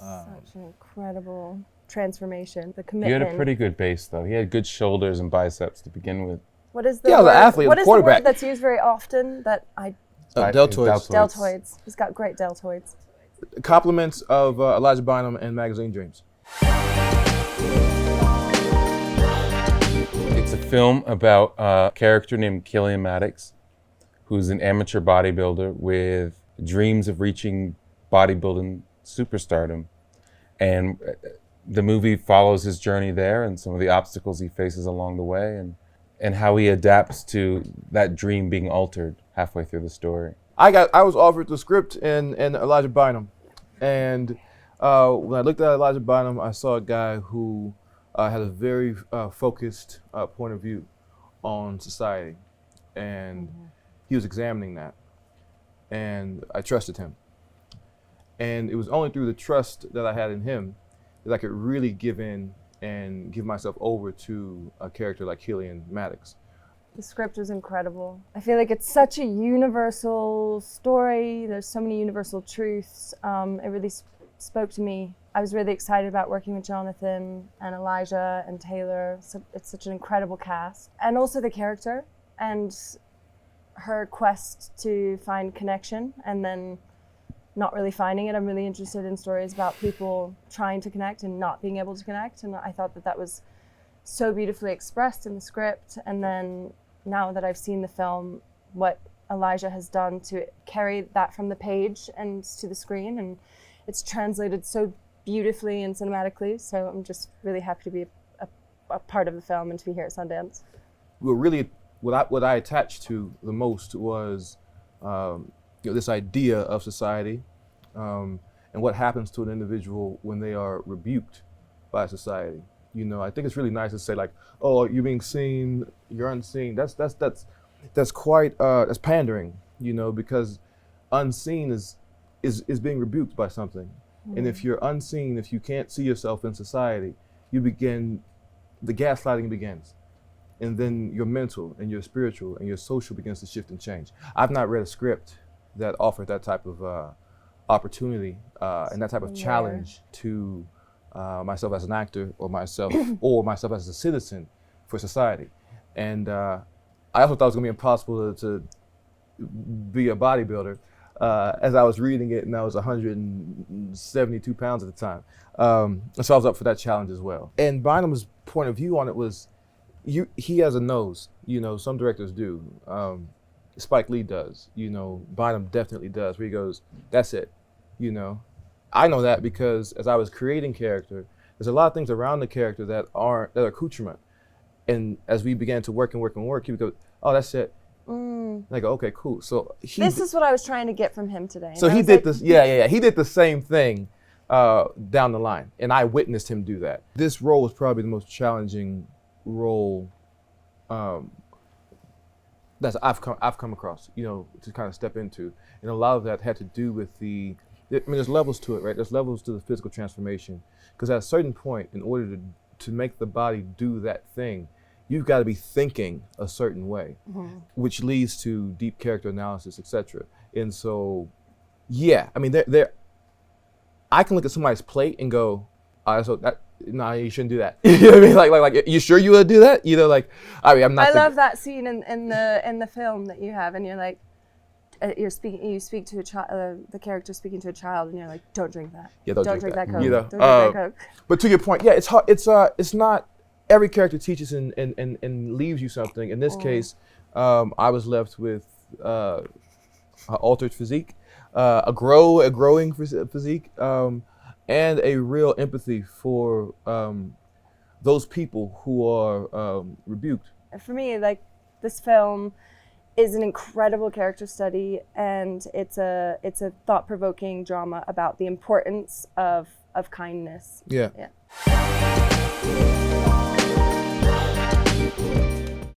Such an incredible transformation. The He commitment. had a pretty good base, though. He had good shoulders and biceps to begin with. What is the Yeah, word? the athlete, What the is quarterback. the word that's used very often? That I Deltoids. deltoids. He's got great deltoids. Compliments of Elijah Bynum and Magazine Dreams. It's a film about a character named Killian Maddox, who's an amateur bodybuilder with dreams of reaching bodybuilding superstardom. And the movie follows his journey there and some of the obstacles he faces along the way and how he adapts to that dream being altered halfway through the story. I was offered the script in Elijah Bynum, and when I looked at Elijah Bynum, I saw a guy who had a very focused point of view on society, and he was examining that, and I trusted him. And it was only through the trust that I had in him that I could really give in and give myself over to a character like Killian Maddox. The script was incredible. I feel like it's such a universal story. There's so many universal truths. It really spoke to me. I was really excited about working with Jonathan and Elijah and Taylor. So it's such an incredible cast. And also the character and her quest to find connection and then not really finding it. I'm really interested in stories about people trying to connect and not being able to connect. And I thought that was so beautifully expressed in the script. And then now that I've seen the film, what Elijah has done to carry that from the page and to the screen, and it's translated so beautifully and cinematically. So I'm just really happy to be a part of the film and to be here at Sundance. Well, really, what I attached to the most was this idea of society and what happens to an individual when they are rebuked by society. You know, I think it's really nice to say like, "Oh, you're being seen, you're unseen." That's quite that's pandering, you know, because unseen is being rebuked by something, and if you're unseen, if you can't see yourself in society, the gaslighting begins, and then your mental and your spiritual and your social begins to shift and change. I've not read a script that offered that type of opportunity and that type of challenge to myself as an actor or myself as a citizen for society. And I also thought it was gonna be impossible to be a bodybuilder as I was reading it, and I was 172 pounds at the time. So I was up for that challenge as well. And Bynum's point of view on it was, he has a nose, you know, some directors do. Spike Lee does, you know, Bynum definitely does, where he goes, that's it, you know. I know that because as I was creating character, there's a lot of things around the character that are accoutrement. And as we began to work, he would go, oh, that's it. And I go, okay, cool. So This is what I was trying to get from him today. So he did this, he did the same thing down the line, and I witnessed him do that. This role was probably the most challenging role that I've come across, you know, to kind of step into. And a lot of that had to do with there's levels to it, right? There's levels to the physical transformation. Because at a certain point, in order to make the body do that thing, you've got to be thinking a certain way, which leads to deep character analysis, etc. And so, yeah, I mean, I can look at somebody's plate and go, no, you shouldn't do that. You know what I mean? Like, you sure you would do that? You know, like, I mean, I'm not. I love that scene in the film that you have, and you're like, you speak to a child, the character speaking to a child, and you're like, don't drink that. Yeah, don't drink that Coke. You know, don't drink that Coke. But to your point, yeah, it's hard. It's not every character teaches and leaves you something. In this case, I was left with an altered physique, a growing physique, and a real empathy for those people who are rebuked. For me, like, this film is an incredible character study, and it's a thought-provoking drama about the importance of kindness. Yeah. Yeah.